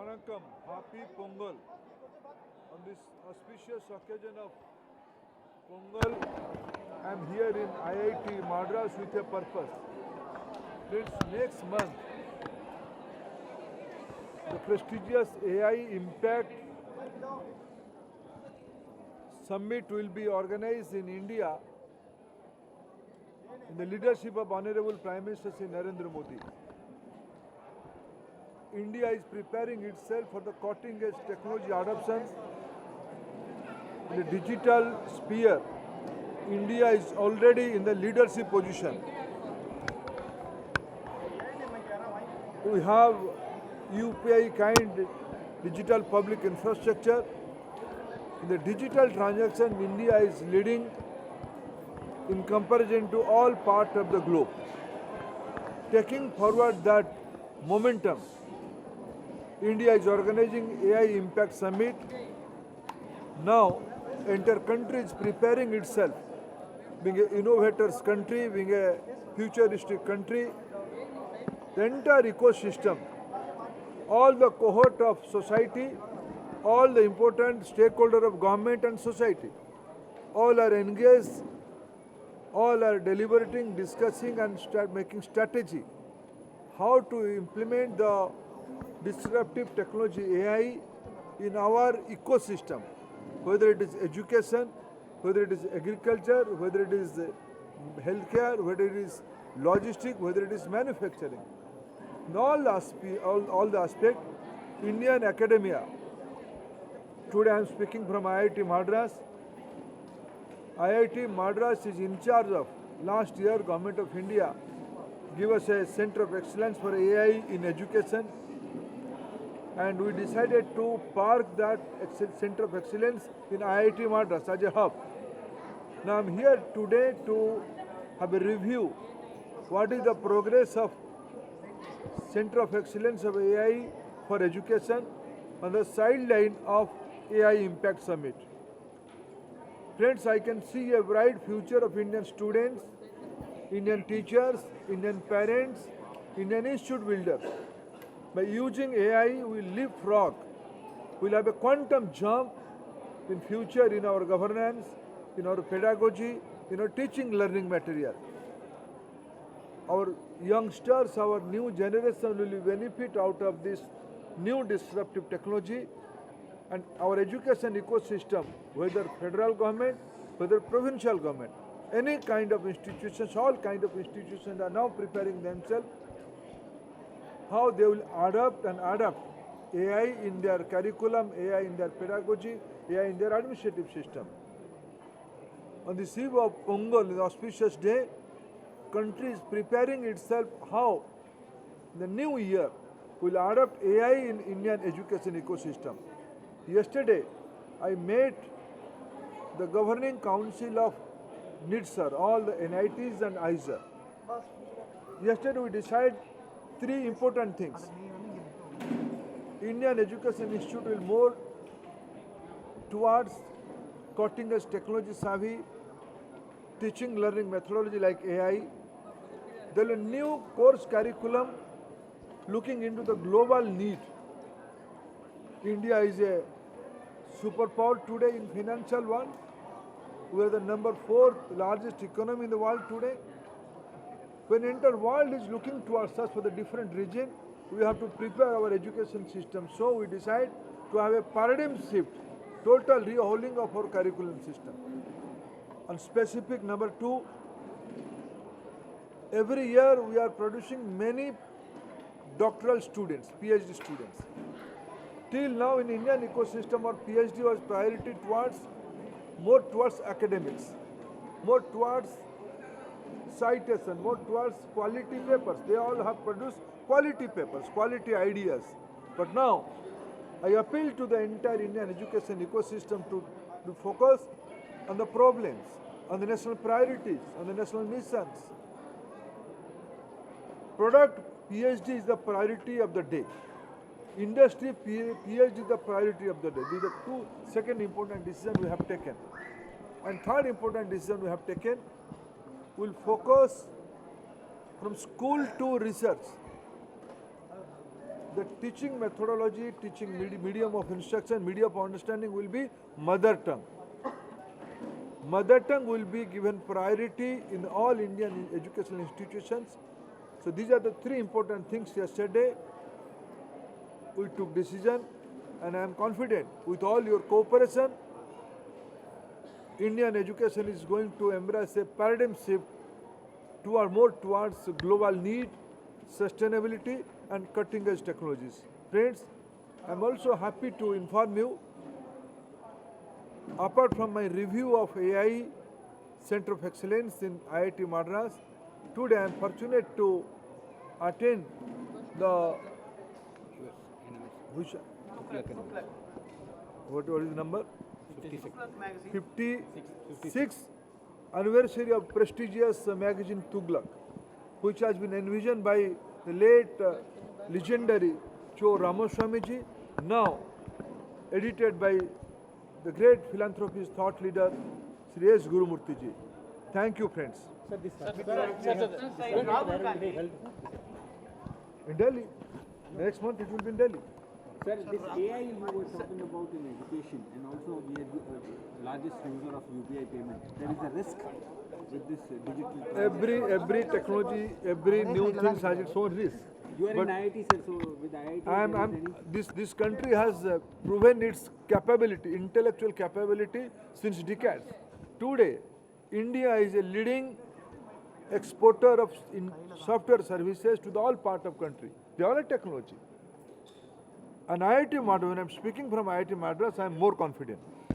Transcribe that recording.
Vanakkam, happy Pongal. On this auspicious occasion of Pongal, I am here in IIT Madras with a purpose. Next month, the prestigious AI Impact Summit will be organized in India in the leadership of Honorable Prime Minister Shri Narendra Modi. India is preparing itself for the cutting-edge technology adoption in the digital sphere. India is already in the leadership position. We have UPI kind digital public infrastructure. In the digital transaction, India is leading in comparison to all parts of the globe. Taking forward that momentum, India is organizing AI Impact Summit. Now, entire country is preparing itself, being an innovators country, being a futuristic country. The entire ecosystem, all the cohort of society, all the important stakeholders of government and society, all are engaged, all are deliberating, discussing and making strategy how to implement the disruptive technology AI in our ecosystem, whether it is education, whether it is agriculture, whether it is healthcare, whether it is logistics, whether it is manufacturing. In all the aspects, Indian academia. Today I am speaking from IIT Madras. IIT Madras is in charge of, last year Government of India give us a Center of Excellence for AI in Education, and we decided to park that Center of Excellence in IIT Madras as a hub. Now I am here today to have a review what is the progress of Center of Excellence of AI for Education on the sideline of AI Impact Summit. Friends, I can see a bright future of Indian students, Indian teachers, Indian parents, Indian institute builders. By using AI, we will leapfrog. We will have a quantum jump in future in our governance, in our pedagogy, in our teaching learning material. Our youngsters, our new generation will benefit out of this new disruptive technology, and our education ecosystem, whether federal government, whether provincial government, any kind of institutions, all kind of institutions are now preparing themselves how they will adapt AI in their curriculum, AI in their pedagogy, AI in their administrative system. On the eve of Pongal, the auspicious day, country is preparing itself how the new year will adopt AI in Indian education ecosystem. Yesterday, I met the governing council of NITSR, all the NITs and ISER. Yesterday we decided three important things. Indian Education Institute will more towards cutting-edge technology savvy, teaching learning methodology like AI. There will be a new course curriculum looking into the global need. India is a superpower today in financial world. We are the number 4 largest economy in the world today. When the entire world is looking towards us for the different region, we have to prepare our education system. So we decide to have a paradigm shift, total rehauling of our curriculum system. On specific number 2, every year we are producing many doctoral students, PhD students. Till now in Indian ecosystem, our PhD was priority more towards academics, more towards citation, more towards quality papers. They all have produced quality papers, quality ideas. But now, I appeal to the entire Indian education ecosystem to focus on the problems, on the national priorities, on the national missions. Product PhD is the priority of the day. Industry PhD is the priority of the day. These are two second important decisions we have taken. And third important decision we have taken, will focus from school to research. the teaching methodology, teaching medium of instruction, medium of understanding will be mother tongue. Mother tongue will be given priority in all Indian educational institutions. So these are the three important things yesterday. We took decision, and I am confident with all your cooperation, Indian education is going to embrace a paradigm shift more towards global need, sustainability, and cutting edge technologies. Friends, I am also happy to inform you, apart from my review of AI Center of Excellence in IIT Madras, today I am fortunate to attend the which what is the number? 56th anniversary of prestigious magazine Tughlaq, which has been envisioned by the late legendary Cho Ramaswamiji, now edited by the great philanthropist, thought leader, Sri S. Gurumurthy ji. Thank you, friends. In Delhi. Next month it will be in Delhi. Sir, this AI you were talking about in education, and also we are the largest user of UPI payment. There is a risk with this digital. Every technology, every new thing has its own risk. You are But in IIT, sir. So with IIT, this country has proven its capability, intellectual capability since decades. Today, India is a leading exporter of software services to the all part of country. They all are technology. And IIT Madras, when I am speaking from IIT Madras, I am more confident.